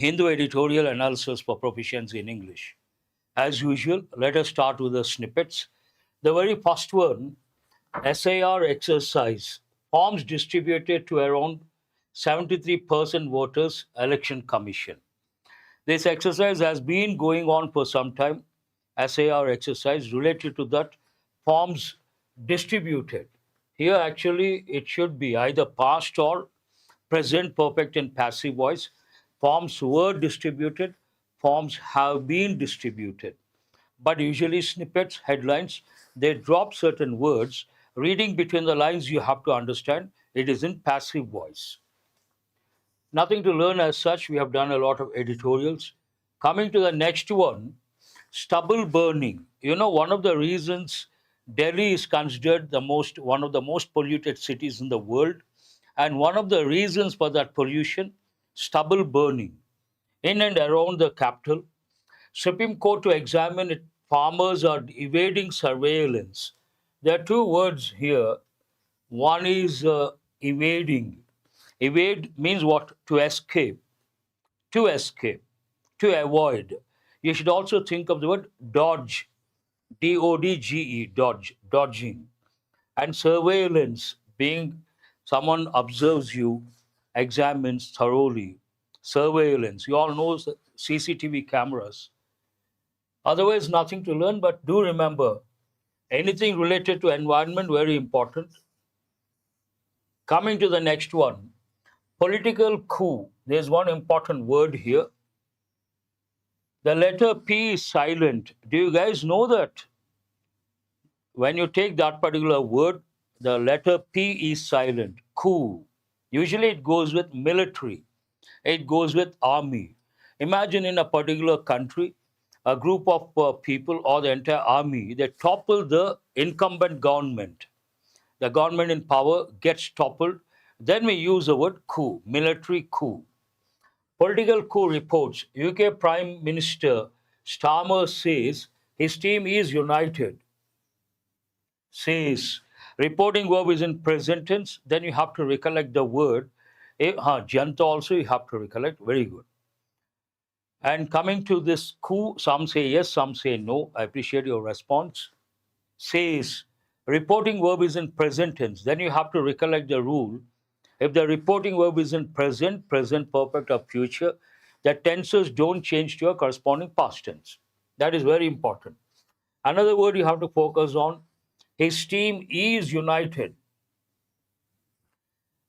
Hindu editorial analysis for proficiency in English. As usual, let us start with the snippets. The very first one, SAR exercise, forms distributed to around 73% voters, Election Commission. This exercise has been going on for some time. SAR exercise related to that, forms distributed. Here actually it should be either past or present perfect and passive voice. Forms were distributed, forms have been distributed. But usually snippets, headlines, they drop certain words. Reading between the lines, you have to understand it is in passive voice. Nothing to learn as such. We have done a lot of editorials. Coming to the next one, stubble burning. You know, one of the reasons Delhi is considered one of the most polluted cities in the world, and one of the reasons for that pollution, stubble burning in and around the capital. Supreme Court to examine it, farmers are evading surveillance. There are two words here. One is evading. Evade means what? To escape, to escape, to avoid. You should also think of the word dodge, D-O-D-G-E, dodge, dodging. And surveillance, being someone observes you, examines thoroughly. Surveillance, you all know CCTV cameras. Otherwise, nothing to learn, but do remember, anything related to environment, very important. Coming to the next one, political coup. There's one important word here. The letter P is silent. Do you guys know that? When you take that particular word, the letter P is silent. Coup. Usually it goes with military. It goes with army. Imagine in a particular country, a group of people or the entire army, they topple the incumbent government. The government in power gets toppled. Then we use the word coup, military coup. Political coup reports. UK Prime Minister Starmer says his team is united. Says. Reporting verb is in present tense. Then you have to recollect the word. Janta also you have to recollect. Very good. And coming to this coup, some say yes, some say no. I appreciate your response. Says. Reporting verb is in present tense. Then you have to recollect the rule. If the reporting verb is in present, present perfect, or future, the tenses don't change to a corresponding past tense. That is very important. Another word you have to focus on, his team is united.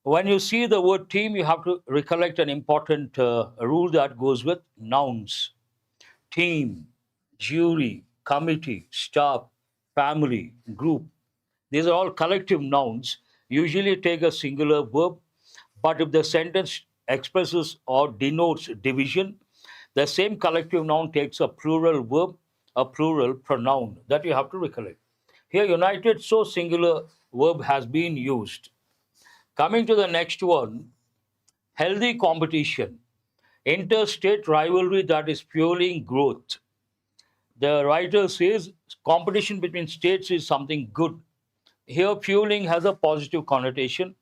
When you see the word team, you have to recollect an important rule that goes with nouns. Team, jury, committee, staff, family, group. These are all collective nouns, usually take a singular verb, but if the sentence expresses or denotes division, the same collective noun takes a plural verb, a plural pronoun. That you have to recollect. Here, united, so singular verb has been used. Coming to the next one, healthy competition, interstate rivalry that is fueling growth. The writer says competition between states is something good. Here, fueling has a positive connotation.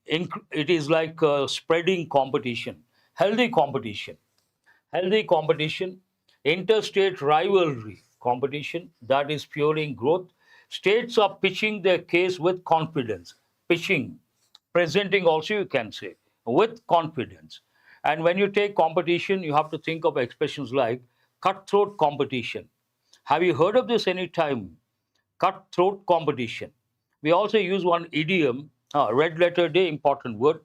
It is like spreading competition, healthy competition. Healthy competition, interstate rivalry, competition that is fueling growth. States are pitching their case with confidence. Pitching, presenting also you can say, with confidence. And when you take competition, you have to think of expressions like cutthroat competition. Have you heard of this any time? Cutthroat competition. We also use one idiom, red letter day, important word,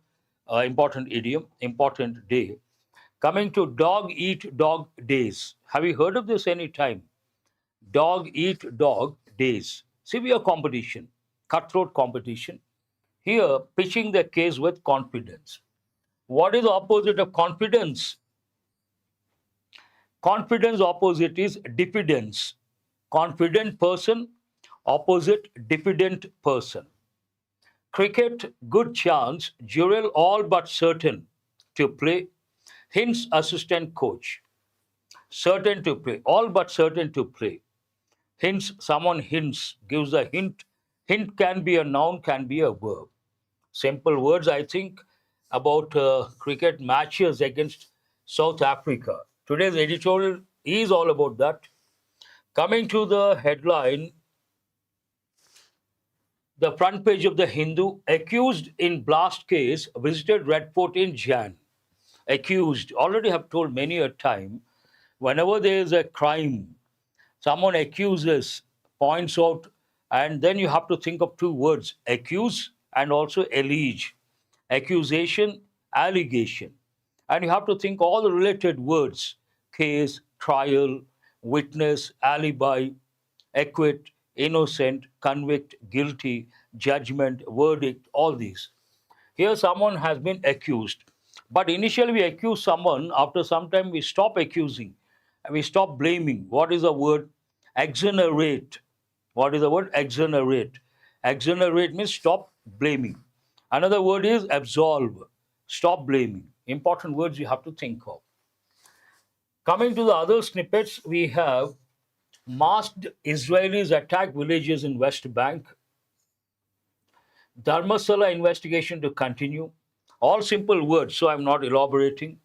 important idiom, important day. Coming to dog eat dog days. Have you heard of this any time? Dog eat dog days. Severe competition, cutthroat competition. Here, pitching the case with confidence. What is the opposite of confidence? Confidence opposite is diffidence. Confident person, opposite diffident person. Cricket, good chance, Jurel all but certain to play. Hints assistant coach. Certain to play, all but certain to play. Hints, someone hints, gives a hint. Hint can be a noun, can be a verb. Simple words, I think, about cricket matches against South Africa. Today's editorial is all about that. Coming to the headline, the front page of the Hindu, accused in blast case visited Red Fort in Jan. Accused, already have told many a time, whenever there is a crime, someone accuses, points out, and then you have to think of two words, accuse and also allege. Accusation, allegation. And you have to think all the related words, case, trial, witness, alibi, acquit, innocent, convict, guilty, judgment, verdict, all these. Here someone has been accused. But initially we accuse someone, after some time we stop accusing and we stop blaming. What is the word? Exonerate. What is the word? Exonerate. Exonerate means stop blaming. Another word is absolve. Stop blaming. Important words you have to think of. Coming to the other snippets, we have masked Israelis attack villages in West Bank. Dharmasala investigation to continue. All simple words, so I'm not elaborating.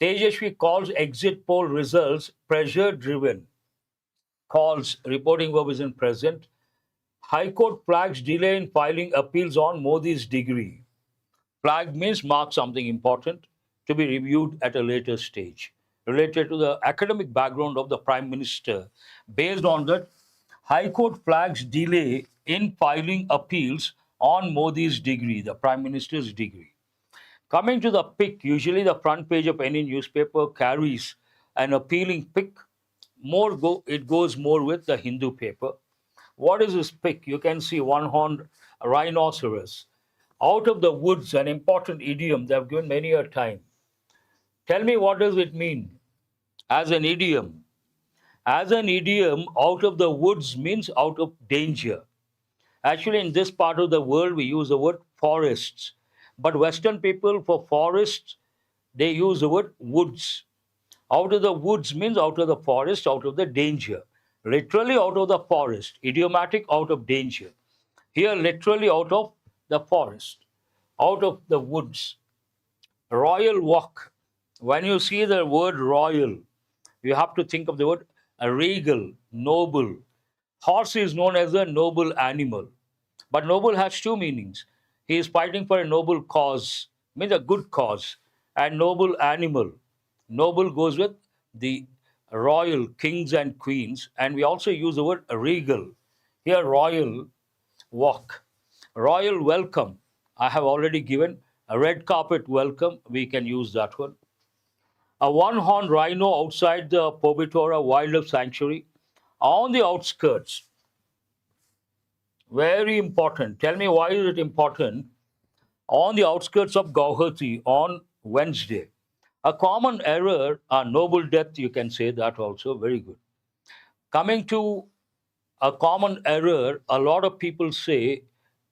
Tejashwi calls exit poll results pressure driven. Calls, reporting verb is in present. High Court flags delay in filing appeals on Modi's degree. Flag means mark something important to be reviewed at a later stage. Related to the academic background of the Prime Minister, based on that, High Court flags delay in filing appeals on Modi's degree, the Prime Minister's degree. Coming to the pick, usually the front page of any newspaper carries an appealing pick. It goes more with the Hindu paper. What is this pick? You can see one-horned rhinoceros. Out of the woods, an important idiom they have given many a time. Tell me, what does it mean as an idiom? As an idiom, out of the woods means out of danger. Actually, in this part of the world, we use the word forests. But Western people, for forests, they use the word woods. Out of the woods means out of the forest, out of the danger. Literally out of the forest. Idiomatic, out of danger. Here, literally out of the forest, out of the woods. Royal walk. When you see the word royal, you have to think of the word regal, noble. Horse is known as a noble animal. But noble has two meanings. He is fighting for a noble cause, means a good cause, and noble animal. Noble goes with the royal kings and queens, and we also use the word regal. Here, royal walk. Royal welcome. I have already given a red carpet welcome. We can use that one. A one-horned rhino outside the Pobitora Wildlife Sanctuary on the outskirts. Very important. Tell me, why is it important? On the outskirts of Guwahati on Wednesday. A common error, a noble death, you can say that also. Very good. Coming to a common error, a lot of people say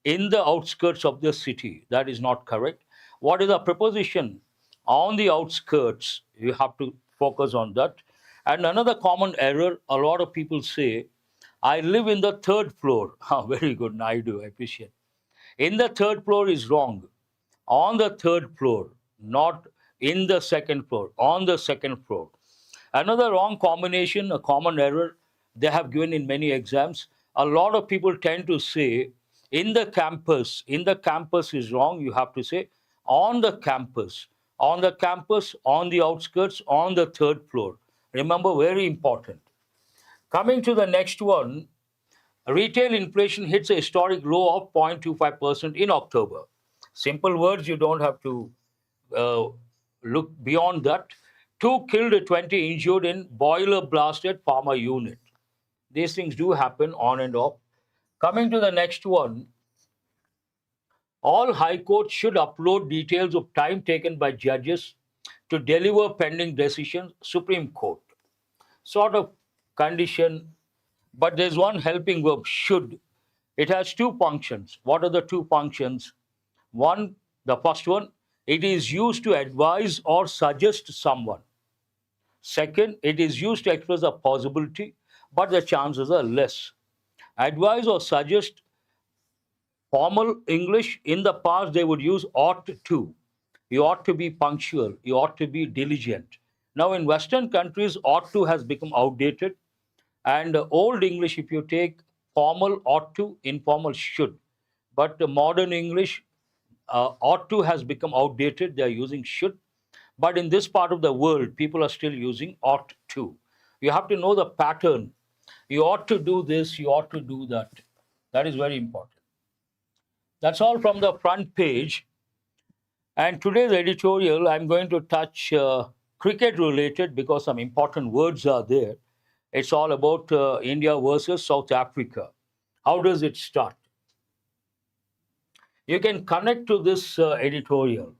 in the outskirts of the city. That is not correct. What is a preposition? On the outskirts, you have to focus on that. And another common error, a lot of people say, I live in the third floor. Very good, Naidu, I appreciate. In the third floor is wrong. On the third floor, not in the second floor, on the second floor. Another wrong combination, a common error they have given in many exams. A lot of people tend to say in the campus is wrong. You have to say on the campus, on the campus, on the outskirts, on the third floor. Remember, very important. Coming to the next one, retail inflation hits a historic low of 0.25% in October. Simple words, you don't have to look beyond that. 2 killed, 20 injured in boiler blast at pharma unit. These things do happen on and off. Coming to the next one, all high courts should upload details of time taken by judges to deliver pending decisions, Supreme Court. Sort of condition, but there's one helping verb, should. It has two functions. What are the two functions? One, the first one, it is used to advise or suggest someone. Second, it is used to express a possibility, but the chances are less. Advise or suggest, formal English, in the past they would use ought to. You ought to be punctual. You ought to be diligent. Now, in Western countries, ought to has become outdated. And Old English, if you take formal ought to, informal should. But the modern English, ought to has become outdated. They are using should. But in this part of the world, people are still using ought to. You have to know the pattern. You ought to do this, you ought to do that. That is very important. That's all from the front page. And today's editorial, I'm going to touch cricket related because some important words are there. It's all about India versus South Africa. How does it start? You can connect to this editorial.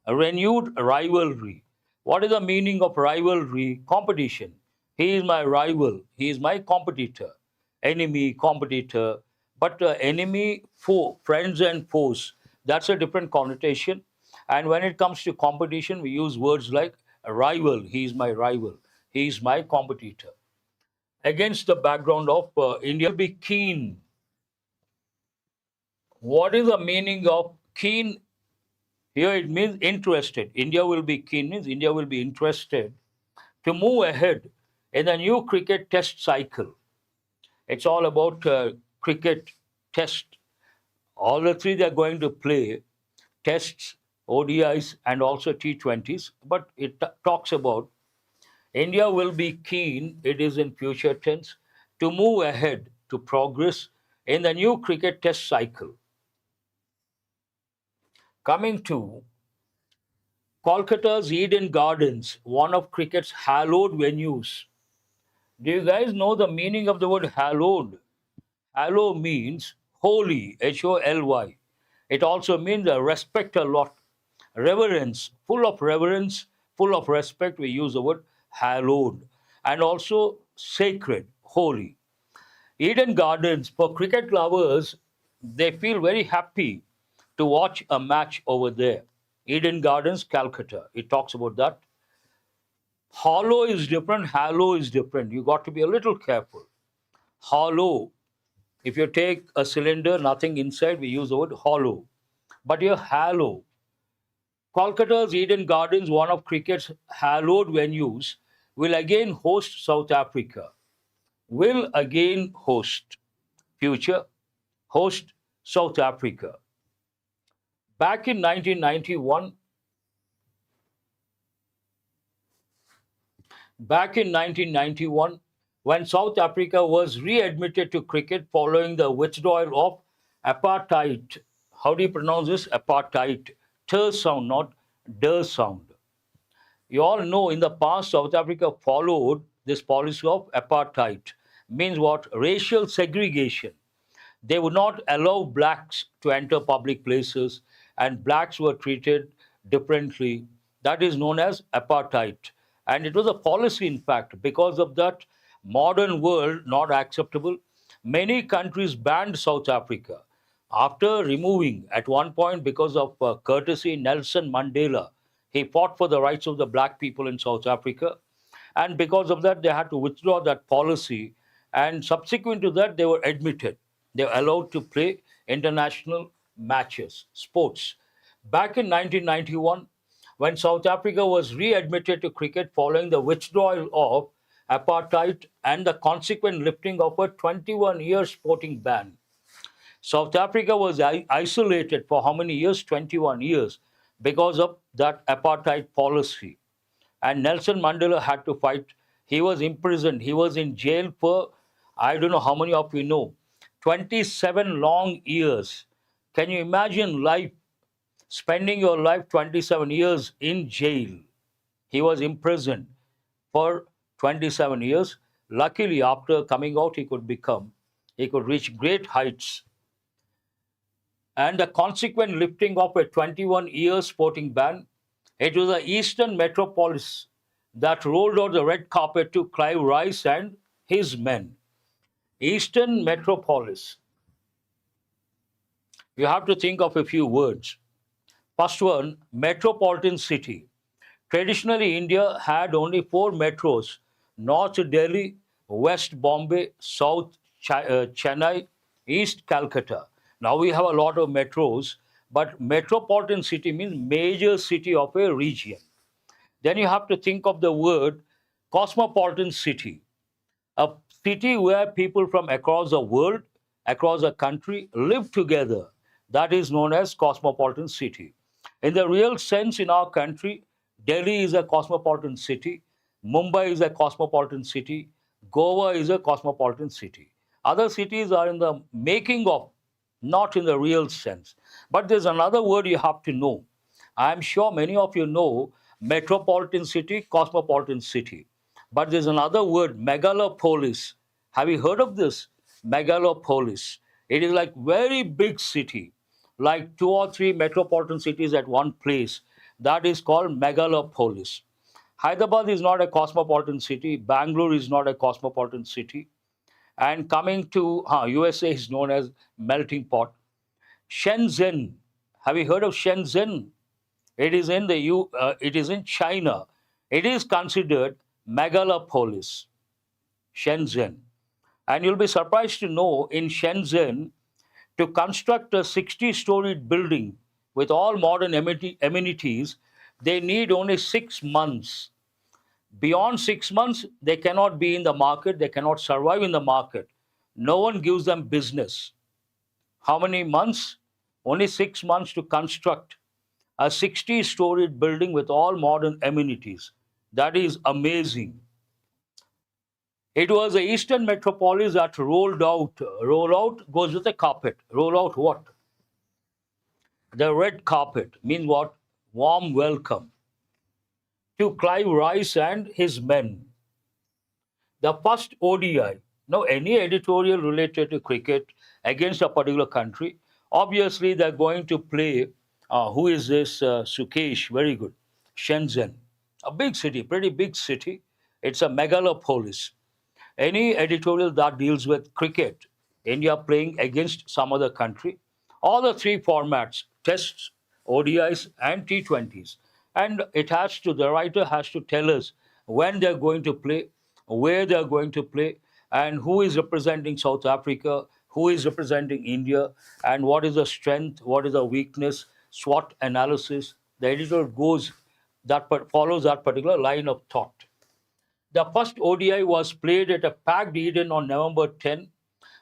A renewed rivalry. What is the meaning of rivalry? Competition. He is my rival. He is my competitor. Enemy, competitor. But enemy, foe, friends and foes. That's a different connotation. And when it comes to competition, we use words like a rival. He is my rival. He is my competitor. Against the background of India, be keen. What is the meaning of keen? Here it means interested. India will be keen, means India will be interested to move ahead in the new cricket test cycle. It's all about cricket test. All the three they're going to play tests, ODIs, and also T20s. But it talks about India will be keen, it is in future tense, to move ahead, to progress in the new cricket test cycle. Coming to Kolkata's Eden Gardens, one of cricket's hallowed venues. Do you guys know the meaning of the word hallowed? Hallow means holy, Holy. It also means respect a lot, reverence, full of respect. We use the word hallowed, and also sacred, holy. Eden Gardens, for cricket lovers, they feel very happy to watch a match over there. Eden Gardens, Calcutta. It talks about that. Hollow is different, hallow is different. You got to be a little careful. Hollow, if you take a cylinder, nothing inside, we use the word hollow. But your hallow. Kolkata's Eden Gardens, one of cricket's hallowed venues, will again host South Africa. Will again host. Future, host South Africa. Back in 1991, when South Africa was readmitted to cricket following the withdrawal of apartheid. How do you pronounce this? Apartheid. T sound, not D sound. You all know in the past, South Africa followed this policy of apartheid. Means what? Racial segregation. They would not allow blacks to enter public places, and blacks were treated differently. That is known as apartheid. And it was a policy, in fact. Because of that, modern world not acceptable. Many countries banned South Africa. After removing, at one point, because of courtesy, Nelson Mandela, he fought for the rights of the black people in South Africa. And because of that, they had to withdraw that policy. And subsequent to that, they were admitted. They were allowed to play international matches, sports. Back in 1991, when South Africa was readmitted to cricket following the withdrawal of apartheid and the consequent lifting of a 21-year sporting ban. South Africa was isolated for how many years? 21 years, because of that apartheid policy. And Nelson Mandela had to fight. He was imprisoned. He was in jail for, I don't know how many of you know, 27 long years. Can you imagine life, spending your life 27 years in jail? He was imprisoned for 27 years. Luckily, after coming out, he could reach great heights. And the consequent lifting of a 21-year sporting ban, it was the Eastern Metropolis that rolled out the red carpet to Clive Rice and his men. Eastern Metropolis. You have to think of a few words. First one, metropolitan city. Traditionally, India had only 4 metros: North Delhi, West Bombay, South Chennai, East Calcutta. Now we have a lot of metros, But metropolitan city means major city of a region. Then you have to think of the word cosmopolitan city, a city where people from across the world, across the country live together. That is known as cosmopolitan city. In the real sense, in our country, Delhi is a cosmopolitan city, Mumbai is a cosmopolitan city, Goa is a cosmopolitan city. Other cities are in the making of, not in the real sense. But there's another word you have to know. I'm sure many of you know metropolitan city, cosmopolitan city. But there's another word, megalopolis. Have you heard of this? Megalopolis. It is like very big city, like 2 or 3 metropolitan cities at one place. That is called megalopolis. Hyderabad is not a cosmopolitan city. Bangalore is not a cosmopolitan city. And coming to USA is known as melting pot. Shenzhen. Have you heard of Shenzhen? It is in it is in China. It is considered megalopolis, Shenzhen. And you'll be surprised to know in Shenzhen, to construct a 60-storied building with all modern amenities, they need only 6 months. Beyond 6 months, they cannot be in the market, they cannot survive in the market. No one gives them business. How many months? Only 6 months to construct a 60-storied building with all modern amenities. That is amazing. It was the Eastern metropolis that rolled out. Roll out goes with a carpet. Roll out what? The red carpet means what? Warm welcome to Clive Rice and his men. The first ODI. Now, any editorial related to cricket against a particular country, obviously they're going to play. Who is this? Sukesh. Very good. Shenzhen. A big city, pretty big city. It's a megalopolis. Any editorial that deals with cricket, India playing against some other country, all the 3 formats, tests, ODIs, and T20s. And the writer has to tell us when they're going to play, where they're going to play, and who is representing South Africa, who is representing India, and what is the strength, what is the weakness, SWOT analysis. The editor follows that particular line of thought. The first ODI was played at a packed Eden on November 10,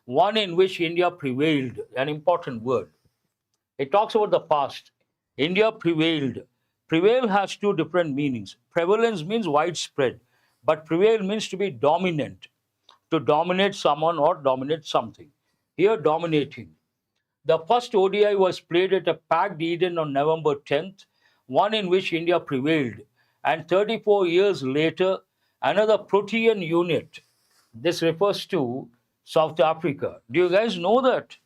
one in which India prevailed, an important word. It talks about the past. India prevailed. Prevail has 2 different meanings. Prevalence means widespread, but prevail means to be dominant, to dominate someone or dominate something. Here, dominating. The first ODI was played at a packed Eden on November 10th, one in which India prevailed. And 34 years later, another Protean unit. This refers to South Africa. Do you guys know that?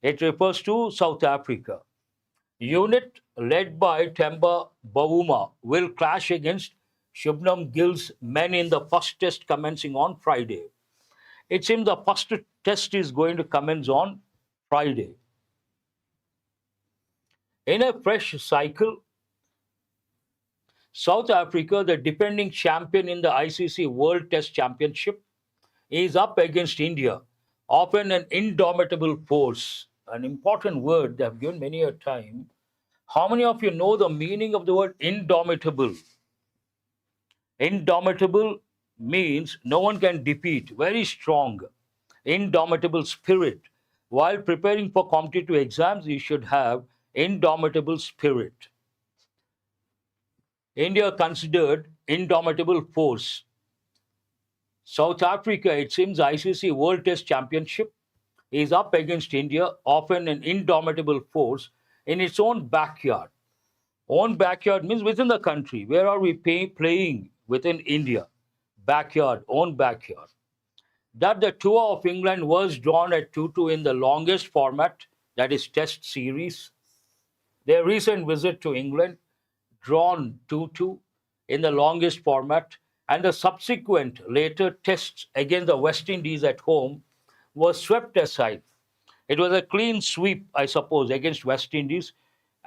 It refers to South Africa. Unit led by Temba Bavuma will clash against Shubnam Gill's men in the first test commencing on Friday. It seems the first test is going to commence on Friday. In a fresh cycle, South Africa, the defending champion in the ICC World Test Championship, is up against India, often an indomitable force. An important word they have given many a time. How many of you know the meaning of the word indomitable? Indomitable means no one can defeat, very strong, indomitable spirit. While preparing for competitive exams, you should have indomitable spirit. India considered indomitable force. South Africa, it seems ICC World Test Championship is up against India, often an indomitable force, in its own backyard. Own backyard means within the country. Where are we playing? Within India. Backyard, own backyard. That the tour of England was drawn at 2-2 in the longest format, that is Test series. Their recent visit to England, drawn 2-2 in the longest format, and the subsequent later tests against the West Indies at home was swept aside. It was a clean sweep, I suppose, against West Indies,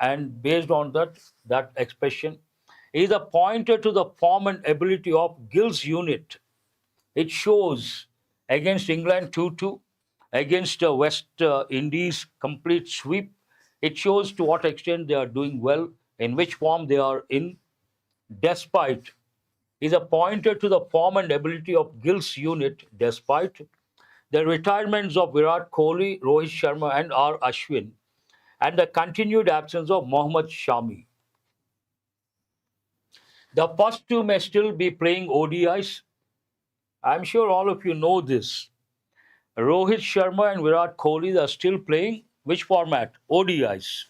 and based on that expression, is a pointer to the form and ability of Gill's unit. It shows against England 2-2, against West Indies complete sweep, It shows to what extent they are doing well, in which form they are in, despite is a pointer to the form and ability of Gill's unit, despite the retirements of Virat Kohli, Rohit Sharma, and R. Ashwin, and the continued absence of Mohammad Shami. The first two may still be playing ODIs. I'm sure all of you know this. Rohit Sharma and Virat Kohli are still playing which format? ODIs.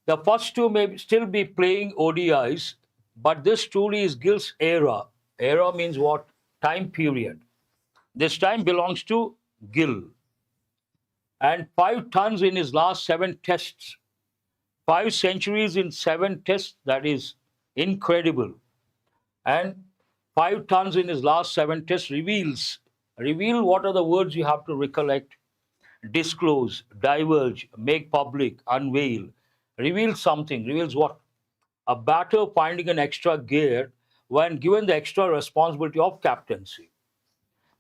The first two may still be playing ODIs, but this truly is Gill's era. Era means what? Time period. This time belongs to Gill. And 5 tons in his last 7 tests. 5 centuries in 7 tests, that is incredible. And 5 tons in his last 7 tests reveal what are the words you have to recollect: disclose, diverge, make public, unveil. Reveal something. Reveals what? A batter finding an extra gear when given the extra responsibility of captaincy.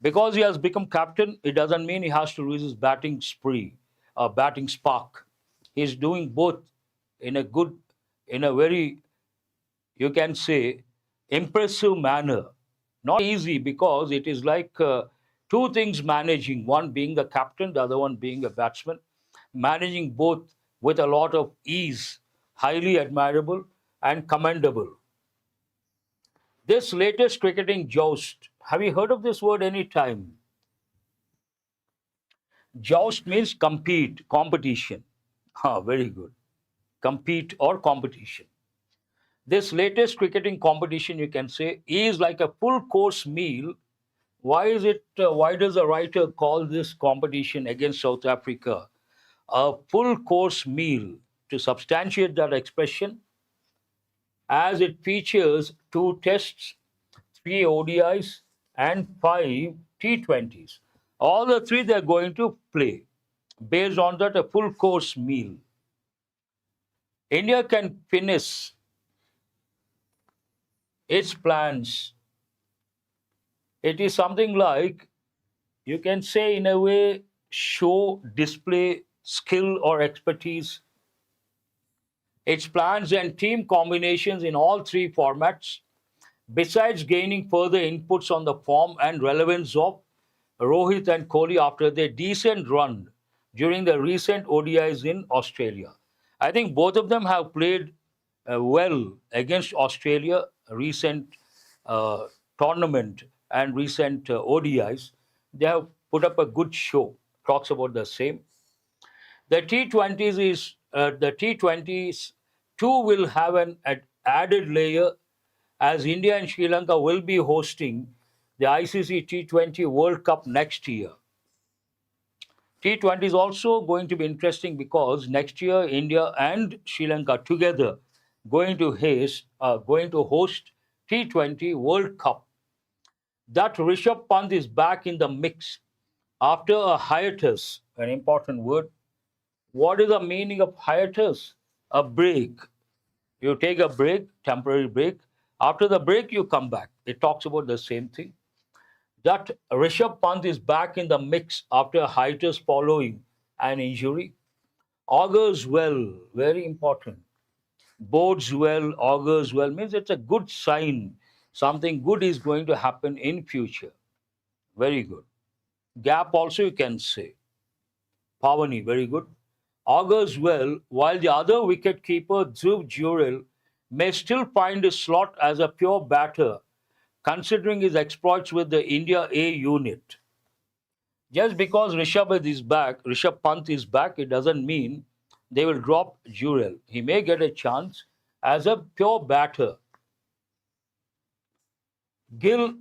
Because he has become captain, it doesn't mean he has to lose his batting spree, batting spark. He's doing both in a very, you can say, impressive manner. Not easy, because it is like two things managing, one being the captain, the other one being a batsman, managing both with a lot of ease, highly admirable and commendable. This latest cricketing joust, have you heard of this word any time? Joust means compete, competition. Very good. Compete or competition. This latest cricketing competition, you can say, is like a full course meal. Why is it? Why does the writer call this competition against South Africa a full course meal? To substantiate that expression, as it features 2 tests, 3 ODIs, and 5 T20s. All the three they're going to play. Based on that, a full course meal. India can finish its plans. It is something like, you can say in a way, show, display skill or expertise. Its plans and team combinations in all three formats, besides gaining further inputs on the form and relevance of Rohit and Kohli after their decent run during the recent ODIs in Australia. I think both of them have played well against Australia, recent uh, tournament and recent ODIs. They have put up a good show. Talks about the same. The T20s too will have an added layer, as India and Sri Lanka will be hosting the ICC T20 World Cup next year. T20 is also going to be interesting because next year India and Sri Lanka together going to host T20 World Cup. That Rishabh Pant is back in the mix after a hiatus, an important word. What is the meaning of hiatus? A break. You take a break, temporary break. After the break, you come back. It talks about the same thing. That Rishabh Pant is back in the mix after a hiatus following an injury. Augurs well, very important. Bodes well, augurs well, means it's a good sign. Something good is going to happen in future. Very good. Gap also you can say. Pavani, very good. Augurs well, while the other wicket-keeper, Dhruv Jurel, may still find his slot as a pure batter, considering his exploits with the India A unit. Just because Rishabh Pant is back, it doesn't mean they will drop Jurel. He may get a chance as a pure batter. Gill,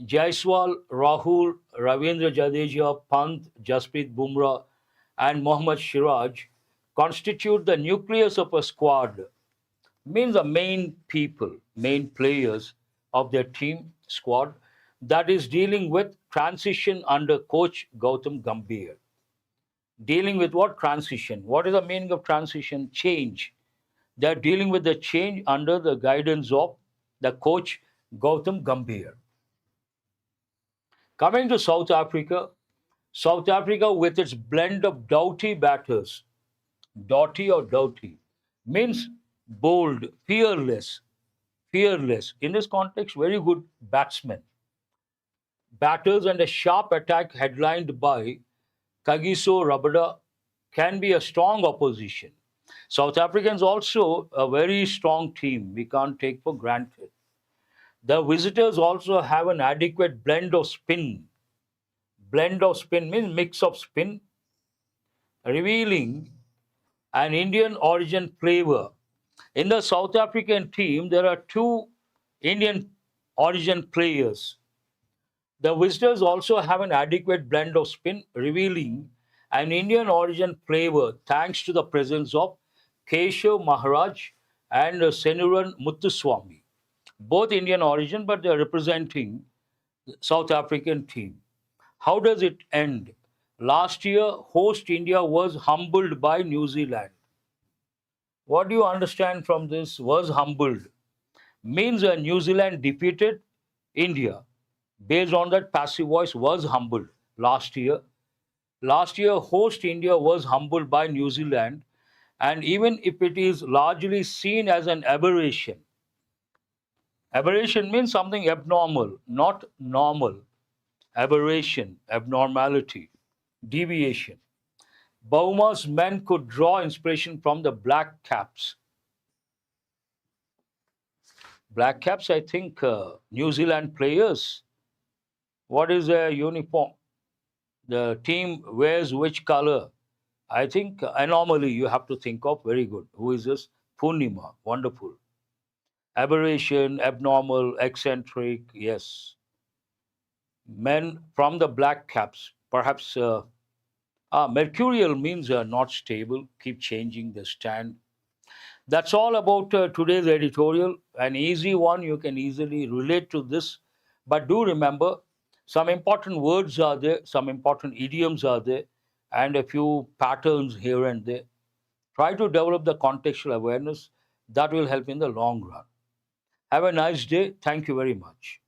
Jaiswal, Rahul, Ravindra Jadeja, Pant, Jasprit Bumrah, and Mohammad Siraj constitute the nucleus of a squad, means the main people, main players of their team squad that is dealing with transition under coach Gautam Gambhir. Dealing with what? Transition. What is the meaning of transition? Change. They are dealing with the change under the guidance of the coach Gautam Gambhir. Coming to South Africa with its blend of doughty batters, Doughty or doughty means bold, fearless, fearless. In this context, very good batsman. Batters and a sharp attack headlined by Kagiso Rabada can be a strong opposition. South Africans also a very strong team we can't take for granted. The visitors also have an adequate blend of spin. Blend of spin means mix of spin, revealing an Indian origin flavor. In the South African team, there are two Indian origin players. The visitors also have an adequate blend of spin, revealing an Indian origin flavor thanks to the presence of Keshav Maharaj and Senuran Muthuswamy. Both Indian origin, but they are representing the South African team. How does it end? Last year, host India was humbled by New Zealand. What do you understand from this? Was humbled means New Zealand defeated India. Based on that, passive voice was humbled last year. Last year, host India was humbled by New Zealand, and even if it is largely seen as an aberration, aberration means something abnormal, not normal. Aberration, abnormality, deviation. Bauma's men could draw inspiration from the black caps. Black caps, I think, New Zealand players. What is their uniform? The team wears which color? I think anomaly you have to think of. Very good. Who is this? Purnima. Wonderful. Aberration, abnormal, eccentric. Yes. Men from the black caps. Perhaps mercurial means not stable. Keep changing the stand. That's all about today's editorial. An easy one. You can easily relate to this. But do remember, some important words are there, some important idioms are there, and a few patterns here and there. Try to develop the contextual awareness. That will help in the long run. Have a nice day. Thank you very much.